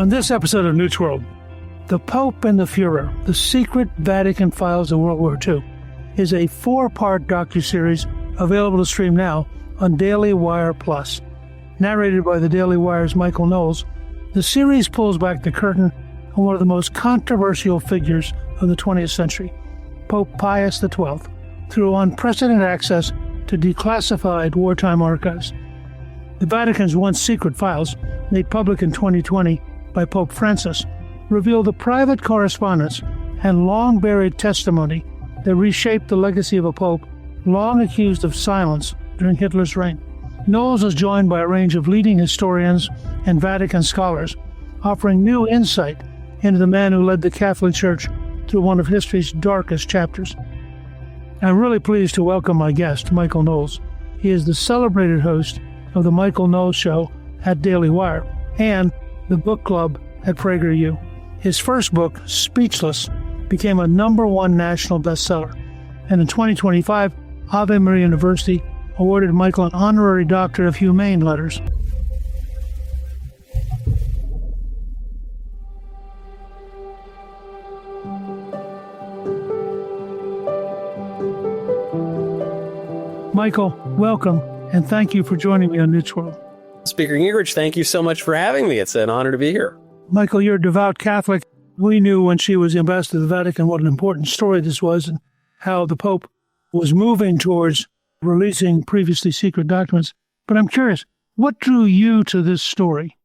On this episode of Newt's World, The Pope and the Führer, The Secret Vatican Files of World War II, is a 4-part docuseries available to stream now on DailyWire Plus. Narrated by the DailyWire's Michael Knowles, the series pulls back the curtain on one of the most controversial figures of the 20th century, Pope Pius XII, through unprecedented access to declassified wartime archives. The Vatican's once secret files, made public in 2020 by Pope Francis, reveal the private correspondence and long-buried testimony that reshaped the legacy of a pope long accused of silence during Hitler's reign. Knowles is joined by a range of leading historians and Vatican scholars, offering new insight into the man who led the Catholic Church through one of history's darkest chapters. I'm really pleased to welcome my guest, Michael Knowles. He is the celebrated host of The Michael Knowles Show at DailyWire and the book club at PragerU. His first book, Speechless, became a #1 national bestseller, and in 2025, Ave Maria University awarded Michael an honorary Doctor of Humane Letters. Michael, welcome, and thank you for joining me on Newt's World. Speaker Gingrich, thank you so much for having me. It's an honor to be here. Michael, you're a devout Catholic. We knew when she was the ambassador to the Vatican what an important story this was and how the Pope was moving towards releasing previously secret documents. But I'm curious, what drew you to this story?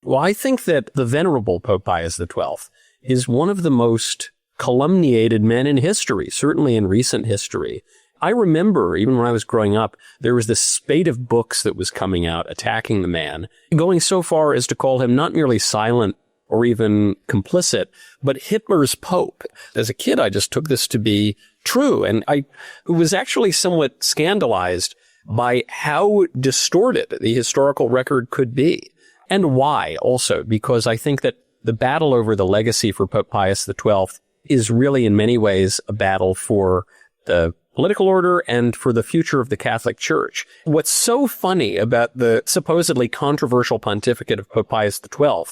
Well, I think that the venerable Pope Pius XII is one of the most calumniated men in history, certainly in recent history. I remember, even when I was growing up, there was this spate of books that was coming out attacking the man, going so far as to call him not merely silent or even complicit, but Hitler's Pope. As a kid, I just took this to be true, and I was actually somewhat scandalized by how distorted the historical record could be. And why, also, because I think that the battle over the legacy for Pope Pius XII is really, in many ways, a battle for the political order and for the future of the Catholic Church. What's so funny about the supposedly controversial pontificate of Pope Pius XII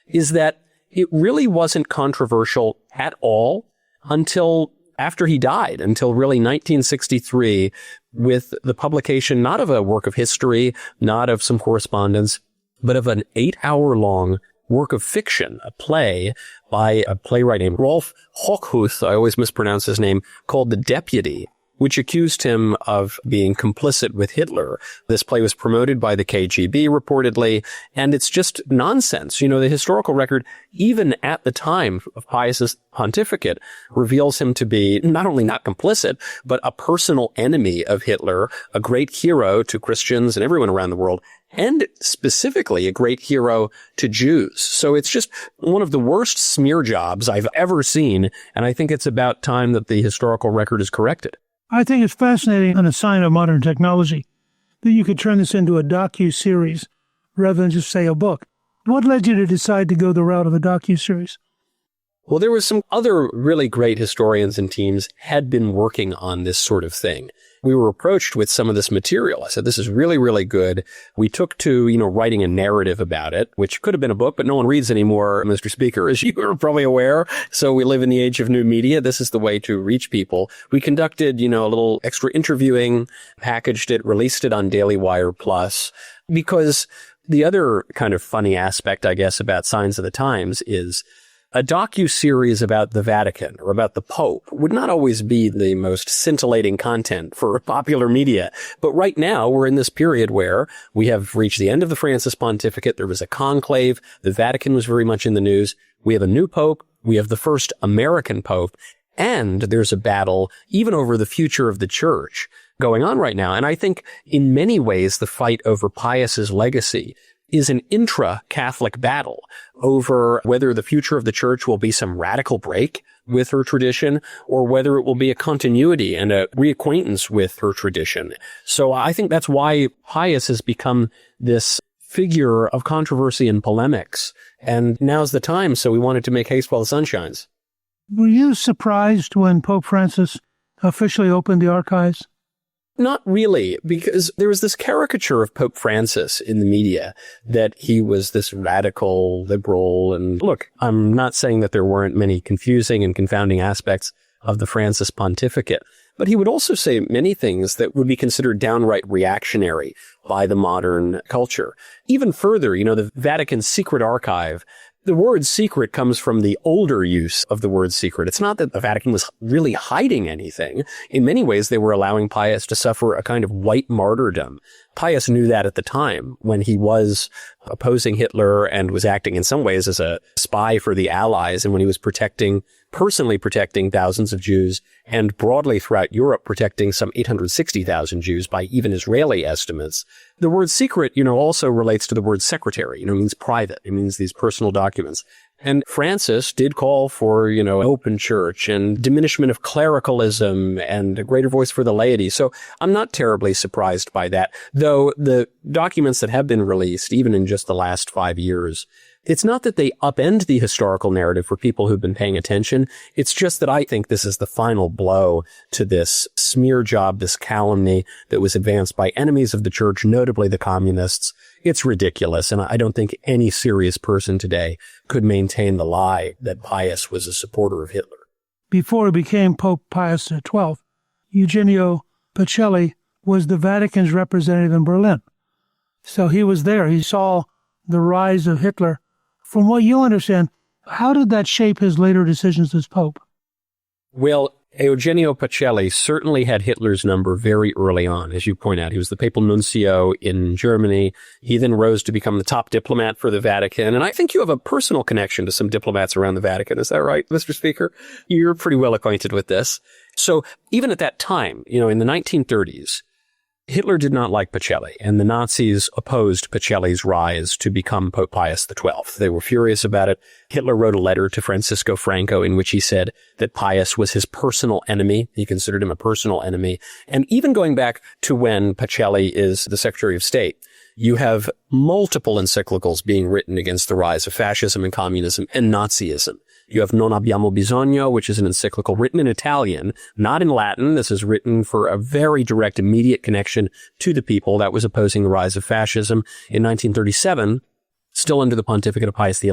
is that it really wasn't controversial at all until after he died, until really 1963, with the publication not of a work of history, not of some correspondence, but of an 8-hour-long work of fiction, a play by a playwright named Rolf Hochhuth, I always mispronounce his name, called The Deputy, which accused him of being complicit with Hitler. This play was promoted by the KGB, reportedly, and it's just nonsense. You know, the historical record, even at the time of Pius's pontificate, reveals him to be not only not complicit, but a personal enemy of Hitler, a great hero to Christians and everyone around the world, and specifically a great hero to Jews. So it's just one of the worst smear jobs I've ever seen, and I think it's about time that the historical record is corrected. I think it's fascinating and a sign of modern technology that you could turn this into a docu-series rather than just, say, a book. What led you to decide to go the route of a docu-series? Well, there was some other really great historians and teams had been working on this sort of thing. We were approached with some of this material. I said, this is really, really good. We took to, writing a narrative about it, which could have been a book, but no one reads anymore, Mr. Speaker, as you are probably aware. So we live in the age of new media. This is the way to reach people. We conducted, a little extra interviewing, packaged it, released it on DailyWire Plus, because the other kind of funny aspect, I guess, about Signs of the Times is a docu-series about the Vatican or about the Pope would not always be the most scintillating content for popular media. But right now, we're in this period where we have reached the end of the Francis pontificate. There was a conclave. The Vatican was very much in the news. We have a new Pope. We have the first American Pope. And there's a battle even over the future of the Church going on right now. And I think in many ways, the fight over Pius's legacy is an intra-Catholic battle over whether the future of the Church will be some radical break with her tradition or whether it will be a continuity and a reacquaintance with her tradition. So I think that's why Pius has become this figure of controversy and polemics. And now's the time, so we wanted to make haste while the sun shines. Were you surprised when Pope Francis officially opened the archives? Not really, because there was this caricature of Pope Francis in the media that he was this radical liberal. And look, I'm not saying that there weren't many confusing and confounding aspects of the Francis pontificate, but he would also say many things that would be considered downright reactionary by the modern culture. Even further, the Vatican's secret archive, the word secret comes from the older use of the word secret. It's not that the Vatican was really hiding anything. In many ways, they were allowing Pius to suffer a kind of white martyrdom. Pius knew that at the time when he was opposing Hitler and was acting in some ways as a spy for the Allies, and when he was personally protecting thousands of Jews and broadly throughout Europe protecting some 860,000 Jews by even Israeli estimates. The word secret, also relates to the word secretary, means private. It means these personal documents. And Francis did call for, open church and diminishment of clericalism and a greater voice for the laity. So I'm not terribly surprised by that, though the documents that have been released, even in just the last 5 years, it's not that they upend the historical narrative for people who've been paying attention. It's just that I think this is the final blow to this smear job, this calumny that was advanced by enemies of the church, notably the communists. It's ridiculous, and I don't think any serious person today could maintain the lie that Pius was a supporter of Hitler. Before he became Pope Pius XII, Eugenio Pacelli was the Vatican's representative in Berlin. So he was there. He saw the rise of Hitler. From what you understand, how did that shape his later decisions as Pope? Well, Eugenio Pacelli certainly had Hitler's number very early on. As you point out, he was the papal nuncio in Germany. He then rose to become the top diplomat for the Vatican. And I think you have a personal connection to some diplomats around the Vatican. Is that right, Mr. Speaker? You're pretty well acquainted with this. So even at that time, in the 1930s, Hitler did not like Pacelli, and the Nazis opposed Pacelli's rise to become Pope Pius XII. They were furious about it. Hitler wrote a letter to Francisco Franco in which he said that Pius was his personal enemy. He considered him a personal enemy. And even going back to when Pacelli is the Secretary of State, you have multiple encyclicals being written against the rise of fascism and communism and Nazism. You have Non abbiamo bisogno, which is an encyclical written in Italian, not in Latin. This is written for a very direct, immediate connection to the people that was opposing the rise of fascism in 1937, still under the pontificate of Pius XI,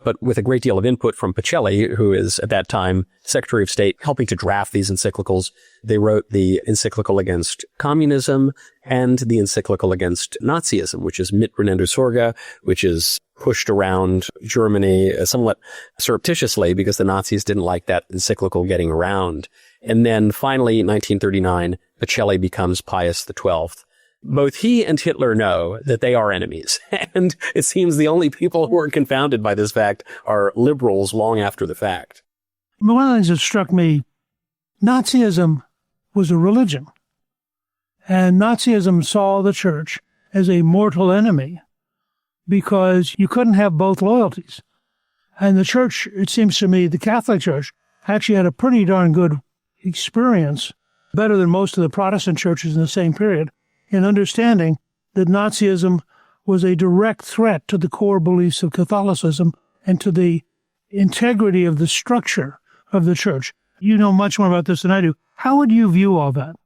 but with a great deal of input from Pacelli, who is at that time Secretary of State, helping to draft these encyclicals. They wrote the encyclical against communism and the encyclical against Nazism, which is Mitbrennende Sorge, which is pushed around Germany somewhat surreptitiously because the Nazis didn't like that encyclical getting around. And then finally, in 1939, Pacelli becomes Pius XII. Both he and Hitler know that they are enemies. And it seems the only people who are confounded by this fact are liberals long after the fact. One of the things that struck me, Nazism was a religion. And Nazism saw the church as a mortal enemy because you couldn't have both loyalties. And the church, it seems to me, the Catholic Church, actually had a pretty darn good experience, better than most of the Protestant churches in the same period, in understanding that Nazism was a direct threat to the core beliefs of Catholicism and to the integrity of the structure of the church. You know much more about this than I do. How would you view all that?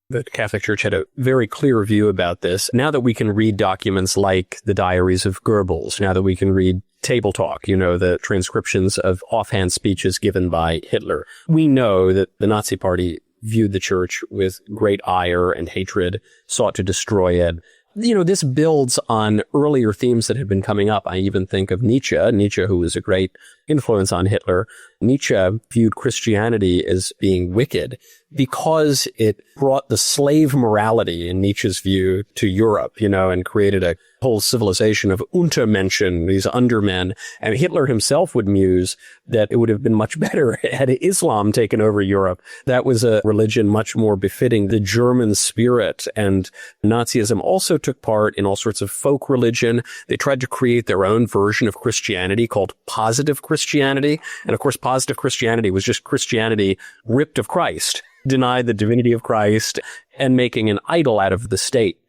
The Catholic Church had a very clear view about this. Now that we can read documents like the diaries of Goebbels, now that we can read table talk, the transcriptions of offhand speeches given by Hitler, we know that the Nazi Party viewed the church with great ire and hatred, sought to destroy it. This builds on earlier themes that had been coming up. I even think of Nietzsche, who was a great influence on Hitler. Nietzsche viewed Christianity as being wicked because it brought the slave morality, in Nietzsche's view, to Europe, and created a whole civilization of Untermenschen, these undermen. And Hitler himself would muse that it would have been much better had Islam taken over Europe. That was a religion much more befitting the German spirit. And Nazism also took part in all sorts of folk religion. They tried to create their own version of Christianity called positive Christianity. And of course, positive Christianity was just Christianity ripped of Christ, denied the divinity of Christ, and making an idol out of the state.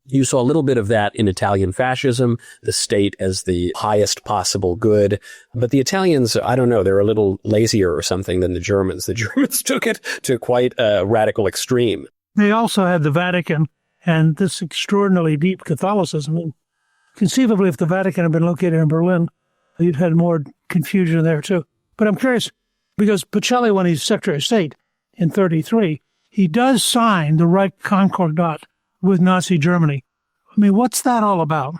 You saw a little bit of that in Italian fascism, the state as the highest possible good. But the Italians, I don't know, they're a little lazier or something than the Germans. The Germans took it to quite a radical extreme. They also had the Vatican and this extraordinarily deep Catholicism. And conceivably, if the Vatican had been located in Berlin, you'd had more confusion there too. But I'm curious, because Pacelli, when he's Secretary of State in 1933, he does sign the Reich Concordat with Nazi Germany. I mean, what's that all about?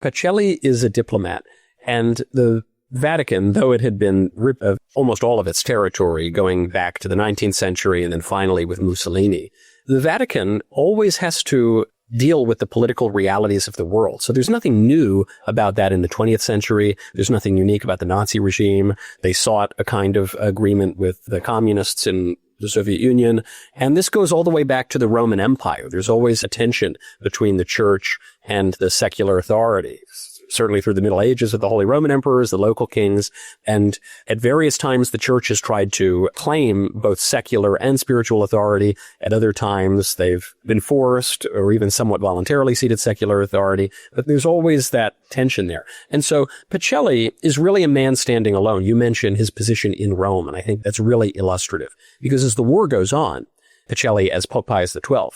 Pacelli is a diplomat, and the Vatican, though it had been ripped of almost all of its territory going back to the 19th century and then finally with Mussolini, the Vatican always has to deal with the political realities of the world. So there's nothing new about that in the 20th century. There's nothing unique about the Nazi regime. They sought a kind of agreement with the communists in the Soviet Union. And this goes all the way back to the Roman Empire. There's always a tension between the church and the secular authorities. Certainly through the Middle Ages with the Holy Roman Emperors, the local kings, and at various times the church has tried to claim both secular and spiritual authority. At other times they've been forced or even somewhat voluntarily ceded secular authority, but there's always that tension there. And so Pacelli is really a man standing alone. You mentioned his position in Rome, and I think that's really illustrative, because as the war goes on, Pacelli, as Pope Pius XII,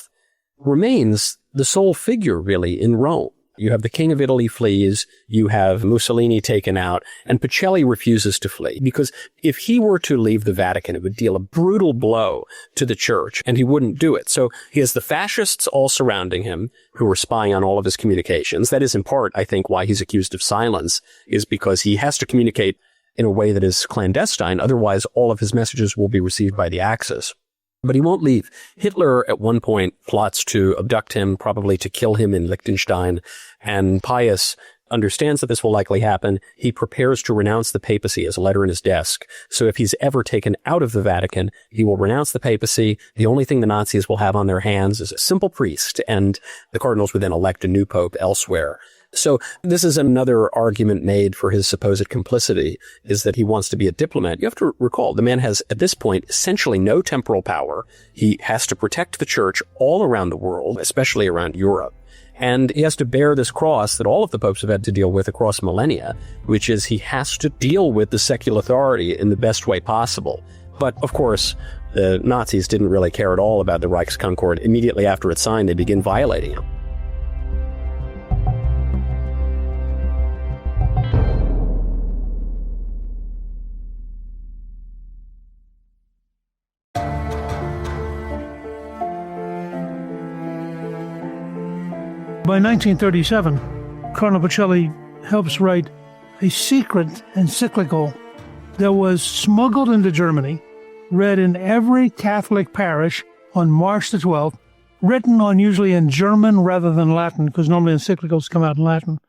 remains the sole figure really in Rome. You have the King of Italy flees, you have Mussolini taken out, and Pacelli refuses to flee, because if he were to leave the Vatican, it would deal a brutal blow to the church, and he wouldn't do it. So he has the fascists all surrounding him, who are spying on all of his communications. That is in part, I think, why he's accused of silence, is because he has to communicate in a way that is clandestine. Otherwise, all of his messages will be received by the Axis. But he won't leave. Hitler at one point plots to abduct him, probably to kill him in Liechtenstein, and Pius understands that this will likely happen. He prepares to renounce the papacy as a letter in his desk. So if he's ever taken out of the Vatican, he will renounce the papacy. The only thing the Nazis will have on their hands is a simple priest, and the cardinals would then elect a new pope elsewhere. So this is another argument made for his supposed complicity, is that he wants to be a diplomat. You have to recall, the man has, at this point, essentially no temporal power. He has to protect the church all around the world, especially around Europe. And he has to bear this cross that all of the popes have had to deal with across millennia, which is he has to deal with the secular authority in the best way possible. But, of course, the Nazis didn't really care at all about the Reichskoncord. Immediately after it's signed, they begin violating it. By 1937, Cardinal Pacelli helps write a secret encyclical that was smuggled into Germany, read in every Catholic parish on March the 12th, written on usually in German rather than Latin, because normally encyclicals come out in Latin.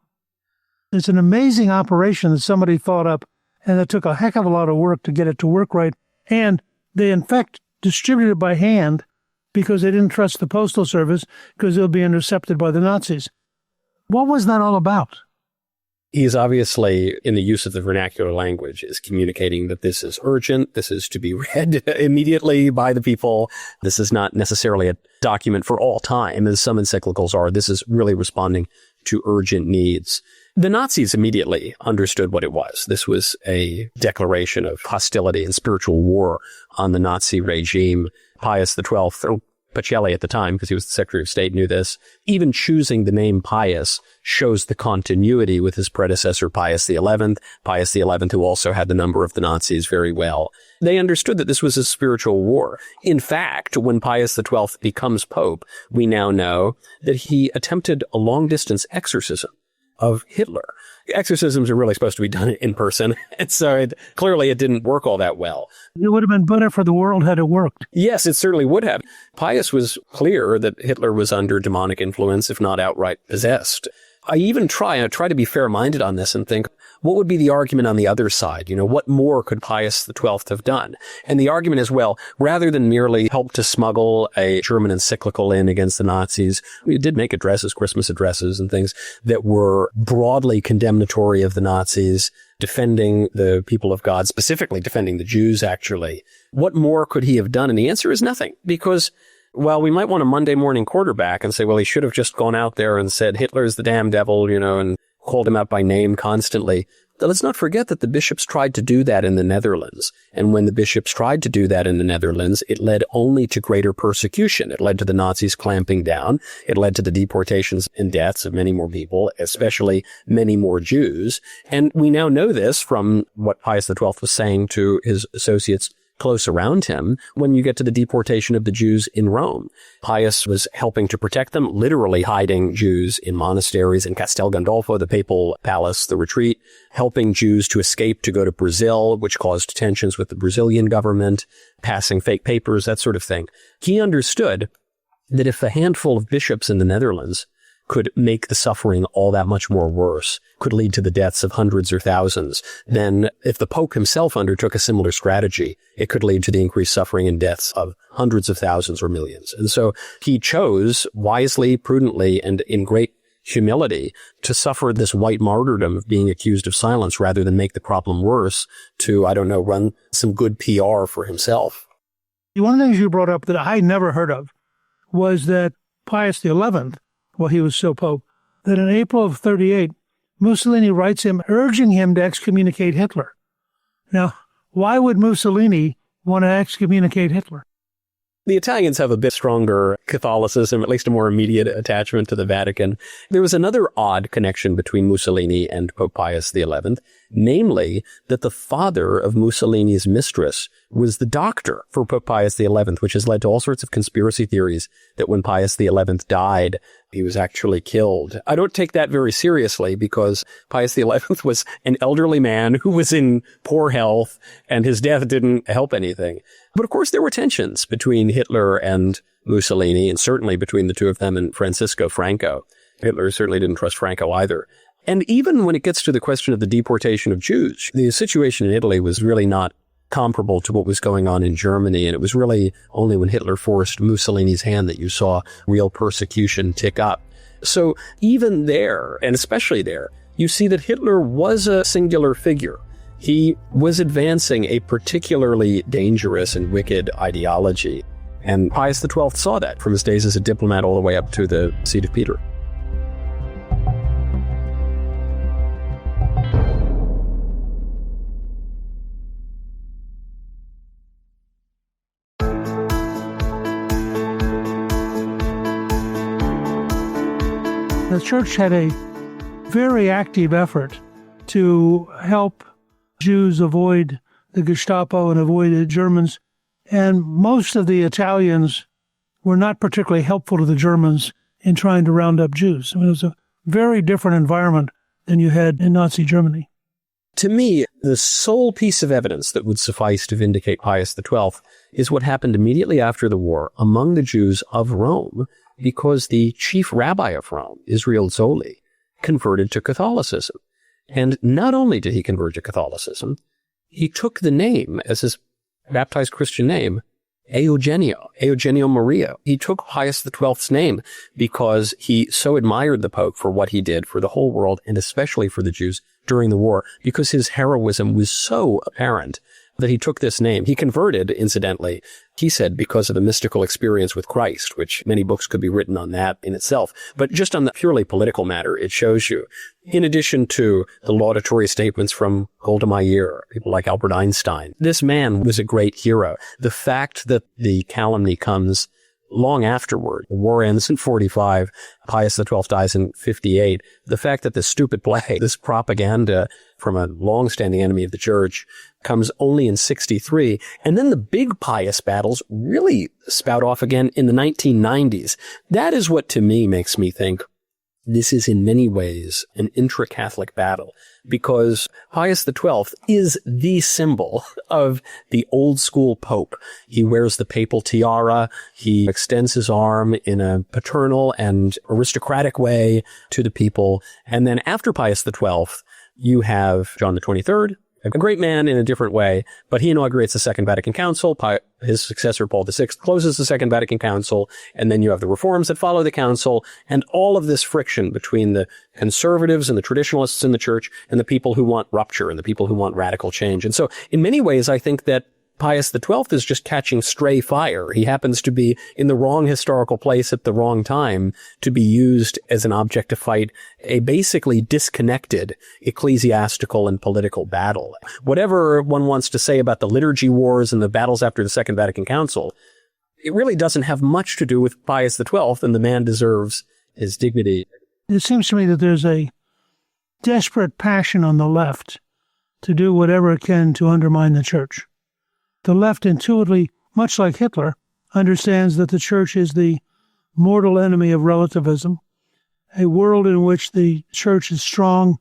It's an amazing operation that somebody thought up, and it took a heck of a lot of work to get it to work right. And they, in fact, distributed it by hand, because they didn't trust the postal service, because they'll be intercepted by the Nazis. What was that all about? He's obviously, in the use of the vernacular language, is communicating that this is urgent, this is to be read immediately by the people. This is not necessarily a document for all time, as some encyclicals are. This is really responding to urgent needs. The Nazis immediately understood what it was. This was a declaration of hostility and spiritual war on the Nazi regime. Pius XII, Pacelli at the time, because he was the Secretary of State, knew this. Even choosing the name Pius shows the continuity with his predecessor, Pius XI. Pius XI, who also had the number of the Nazis very well. They understood that this was a spiritual war. In fact, when Pius XII becomes Pope, we now know that he attempted a long-distance exorcism of Hitler. Exorcisms are really supposed to be done in person, and so clearly it didn't work all that well. It would have been better for the world had it worked. Yes, it certainly would have. Pius was clear that Hitler was under demonic influence, if not outright possessed. I even try to be fair-minded on this and think, what would be the argument on the other side? You know, what more could Pius XII have done? And the argument is, well, rather than merely help to smuggle a German encyclical in against the Nazis, he did make addresses, Christmas addresses and things that were broadly condemnatory of the Nazis, defending the people of God, specifically defending the Jews, actually. What more could he have done? And the answer is nothing, because well, we might want a Monday morning quarterback and say, well, he should have just gone out there and said, Hitler's the damn devil, you know, and called him out by name constantly. let's not forget that the bishops tried to do that in the Netherlands. And when the bishops tried to do that in the Netherlands, it led only to greater persecution. It led to the Nazis clamping down. It led to the deportations and deaths of many more people, especially many more Jews. And we now know this from what Pius XII was saying to his associates close around him when you get to the deportation of the Jews in Rome. Pius was helping to protect them, literally hiding Jews in monasteries in Castel Gandolfo, the papal palace, the retreat, helping Jews to escape to go to Brazil, which caused tensions with the Brazilian government, passing fake papers, that sort of thing. He understood that if a handful of bishops in the Netherlands could make the suffering all that much more worse, could lead to the deaths of hundreds or thousands, then if the Pope himself undertook a similar strategy, it could lead to the increased suffering and deaths of hundreds of thousands or millions. And so he chose wisely, prudently, and in great humility to suffer this white martyrdom of being accused of silence rather than make the problem worse to, run some good PR for himself. One of the things you brought up that I never heard of was that Pius XI, while he was still Pope, that in April of 38, Mussolini writes him urging him to excommunicate Hitler. Now, why would Mussolini want to excommunicate Hitler? The Italians have a bit stronger Catholicism, at least a more immediate attachment to the Vatican. There was another odd connection between Mussolini and Pope Pius XI, namely that the father of Mussolini's mistress was the doctor for Pope Pius XI, which has led to all sorts of conspiracy theories that when Pius XI died, he was actually killed. I don't take that very seriously because Pius XI was an elderly man who was in poor health and his death didn't help anything. But of course, there were tensions between Hitler and Mussolini, and certainly between the two of them and Francisco Franco. Hitler certainly didn't trust Franco either. And even when it gets to the question of the deportation of Jews, the situation in Italy was really not comparable to what was going on in Germany. And it was really only when Hitler forced Mussolini's hand that you saw real persecution tick up. So even there, and especially there, you see that Hitler was a singular figure. He was advancing a particularly dangerous and wicked ideology. And Pius XII saw that from his days as a diplomat all the way up to the seat of Peter. The church had a very active effort to help Jews avoid the Gestapo and avoid the Germans. And most of the Italians were not particularly helpful to the Germans in trying to round up Jews. I mean, it was a very different environment than you had in Nazi Germany. To me, the sole piece of evidence that would suffice to vindicate Pius XII is what happened immediately after the war among the Jews of Rome, because the chief rabbi of Rome, Israel Zoli, converted to Catholicism. And not only did he convert to Catholicism, he took the name as his baptized Christian name, Eugenio Maria. He took Pius XII's name because he so admired the Pope for what he did for the whole world and especially for the Jews during the war, because his heroism was so apparent that he took this name. He converted, incidentally, he said, because of a mystical experience with Christ, which many books could be written on that in itself. But just on the purely political matter, it shows you, in addition to the laudatory statements from Golda Meir, people like Albert Einstein, this man was a great hero. The fact that the calumny comes long afterward, the war ends in 45, Pius XII dies in 58, the fact that this stupid play, this propaganda from a long-standing enemy of the church, comes only in 63, and then the big pious battles really spout off again in the 1990s. That is what, to me, makes me think this is in many ways an intra-Catholic battle, because Pius XII is the symbol of the old school Pope. He wears the papal tiara. He extends his arm in a paternal and aristocratic way to the people. And then after Pius XII, you have John the 23rd, a great man in a different way, but he inaugurates the Second Vatican Council. His successor, Paul VI, closes the Second Vatican Council, and then you have the reforms that follow the council, and all of this friction between the conservatives and the traditionalists in the church and the people who want rupture and the people who want radical change. And so in many ways, I think that Pius XII is just catching stray fire. He happens to be in the wrong historical place at the wrong time to be used as an object to fight a basically disconnected ecclesiastical and political battle. Whatever one wants to say about the liturgy wars and the battles after the Second Vatican Council, it really doesn't have much to do with Pius XII, and the man deserves his dignity. It seems to me that there's a desperate passion on the left to do whatever it can to undermine the church. The left intuitively, much like Hitler, understands that the church is the mortal enemy of relativism. A world in which the church is strong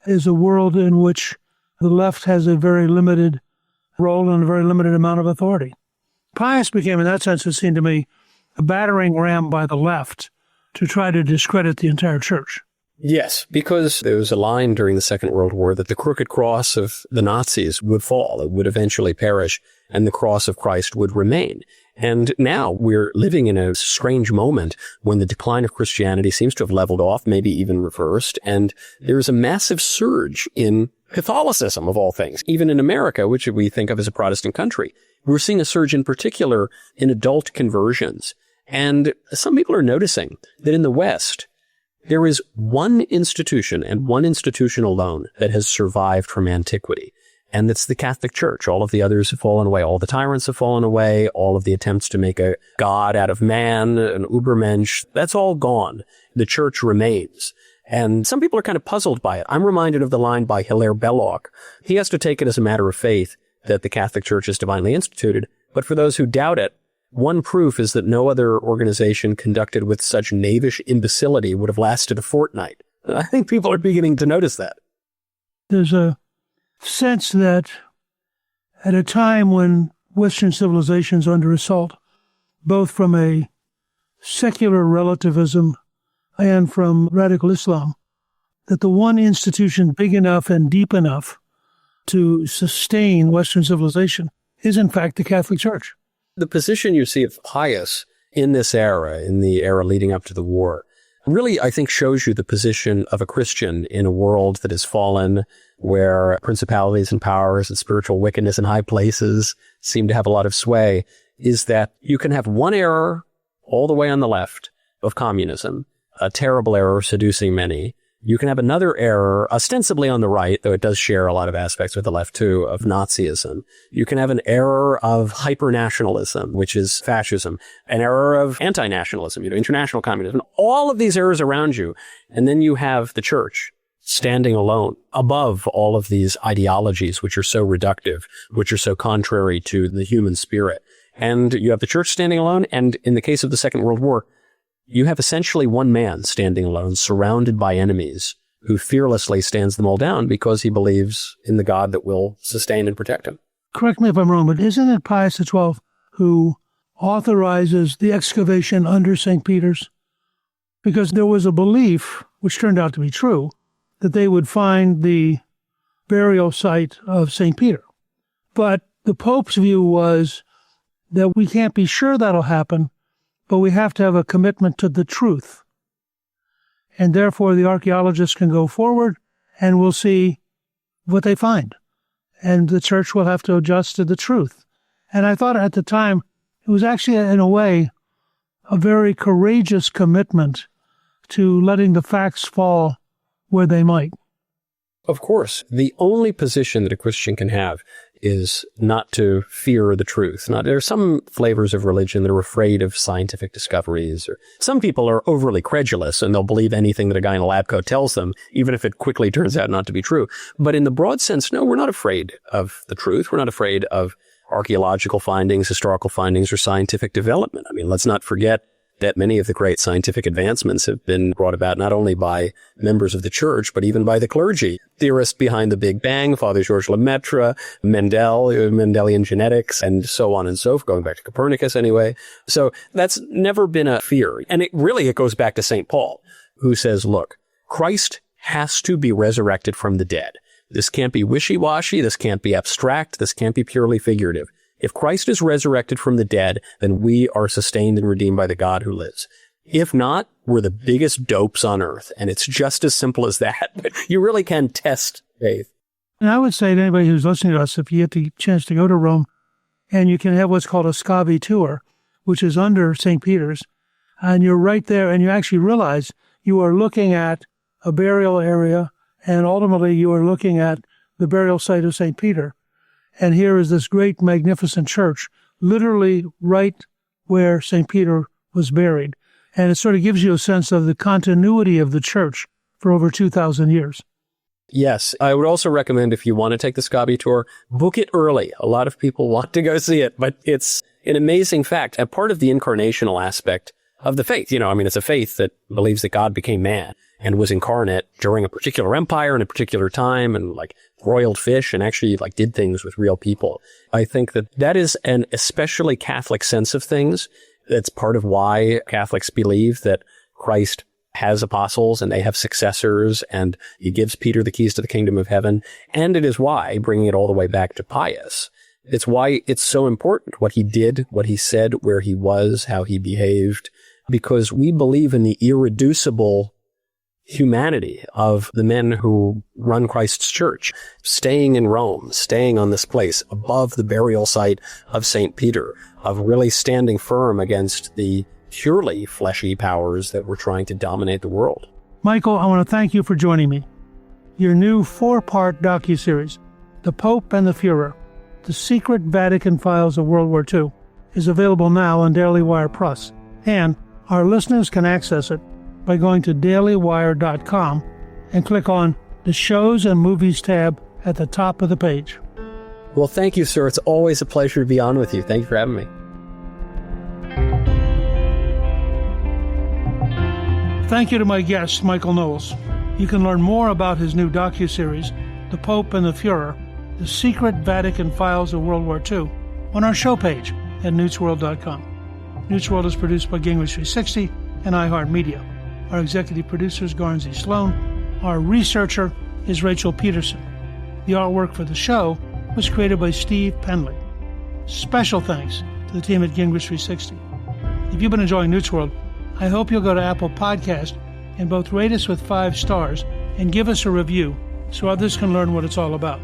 is a world in which the left has a very limited role and a very limited amount of authority. Pius became, in that sense, it seemed to me, a battering ram by the left to try to discredit the entire church. Yes, because there was a line during the Second World War that the crooked cross of the Nazis would fall, it would eventually perish, and the cross of Christ would remain. And now we're living in a strange moment when the decline of Christianity seems to have leveled off, maybe even reversed, and there's a massive surge in Catholicism, of all things, even in America, which we think of as a Protestant country. We're seeing a surge in particular in adult conversions. And some people are noticing that in the West, there is one institution and one institution alone that has survived from antiquity, and it's the Catholic Church. All of the others have fallen away. All the tyrants have fallen away. All of the attempts to make a god out of man, an Übermensch, that's all gone. The church remains. And some people are kind of puzzled by it. I'm reminded of the line by Hilaire Belloc. He has to take it as a matter of faith that the Catholic Church is divinely instituted. But for those who doubt it, one proof is that no other organization conducted with such knavish imbecility would have lasted a fortnight. I think people are beginning to notice that. There's a sense that at a time when Western civilization is under assault, both from a secular relativism and from radical Islam, that the one institution big enough and deep enough to sustain Western civilization is, in fact, the Catholic Church. The position you see of Pius in this era, in the era leading up to the war, really, I think, shows you the position of a Christian in a world that has fallen, where principalities and powers and spiritual wickedness in high places seem to have a lot of sway, is that you can have one error all the way on the left of communism, a terrible error seducing many. You can have another error, ostensibly on the right, though it does share a lot of aspects with the left too, of Nazism. You can have an error of hyper-nationalism, which is fascism, an error of anti-nationalism, international communism, all of these errors around you. And then you have the church standing alone above all of these ideologies, which are so reductive, which are so contrary to the human spirit. And you have the church standing alone. And in the case of the Second World War, you have essentially one man standing alone, surrounded by enemies, who fearlessly stands them all down because he believes in the God that will sustain and protect him. Correct me if I'm wrong, but isn't it Pius XII who authorizes the excavation under St. Peter's? Because there was a belief, which turned out to be true, that they would find the burial site of St. Peter. But the Pope's view was that we can't be sure that'll happen, but we have to have a commitment to the truth. And therefore, the archaeologists can go forward and we'll see what they find. And the church will have to adjust to the truth. And I thought at the time, it was actually, in a way, a very courageous commitment to letting the facts fall where they might. Of course, the only position that a Christian can have is not to fear the truth. There are some flavors of religion that are afraid of scientific discoveries. Or some people are overly credulous and they'll believe anything that a guy in a lab coat tells them, even if it quickly turns out not to be true. But in the broad sense, no, we're not afraid of the truth. We're not afraid of archaeological findings, historical findings, or scientific development. I mean, let's not forget that many of the great scientific advancements have been brought about not only by members of the church, but even by the clergy. Theorists behind the Big Bang, Father Georges Lemaitre, Mendelian genetics, and so on and so forth, going back to Copernicus anyway. So that's never been a fear. And it goes back to St. Paul, who says, look, Christ has to be resurrected from the dead. This can't be wishy-washy. This can't be abstract. This can't be purely figurative. If Christ is resurrected from the dead, then we are sustained and redeemed by the God who lives. If not, we're the biggest dopes on earth. And it's just as simple as that. But you really can test faith. And I would say to anybody who's listening to us, if you get the chance to go to Rome, and you can have what's called a scavi tour, which is under St. Peter's, and you're right there, and you actually realize you are looking at a burial area, and ultimately you are looking at the burial site of St. Peter. And here is this great, magnificent church, literally right where St. Peter was buried. And it sort of gives you a sense of the continuity of the church for over 2,000 years. Yes. I would also recommend, if you want to take the Scavi tour, book it early. A lot of people want to go see it, but it's an amazing fact. A part of the incarnational aspect of the faith. It's a faith that believes that God became man and was incarnate during a particular empire in a particular time and broiled fish and actually did things with real people. I think that is an especially Catholic sense of things. That's part of why Catholics believe that Christ has apostles and they have successors and he gives Peter the keys to the kingdom of heaven. And it is why, bringing it all the way back to Pius, it's why it's so important what he did, what he said, where he was, how he behaved, because we believe in the irreducible humanity of the men who run Christ's church, staying in Rome, staying on this place above the burial site of St. Peter, of really standing firm against the purely fleshy powers that were trying to dominate the world. Michael, I want to thank you for joining me. Your new 4-part docuseries, The Pope and the Führer, The Secret Vatican Files of World War II, is available now on DailyWire Plus, and our listeners can access it by going to dailywire.com and click on the Shows and Movies tab at the top of the page. Well, thank you, sir. It's always a pleasure to be on with you. Thank you for having me. Thank you to my guest, Michael Knowles. You can learn more about his new docuseries, The Pope and the Führer, The Secret Vatican Files of World War II, on our show page at newtsworld.com. Newt's World is produced by Gingrich 360 and iHeartMedia. Our executive producer is Garnsey Sloan. Our researcher is Rachel Peterson. The artwork for the show was created by Steve Penley. Special thanks to the team at Gingrich 360. If you've been enjoying Newt's World, I hope you'll go to Apple Podcast and both rate us with 5 stars and give us a review so others can learn what it's all about.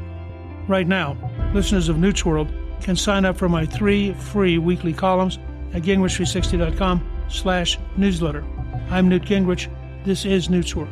Right now, listeners of Newt's World can sign up for my 3 free weekly columns at gingrich360.com/newsletter. I'm Newt Gingrich. This is Newt's World.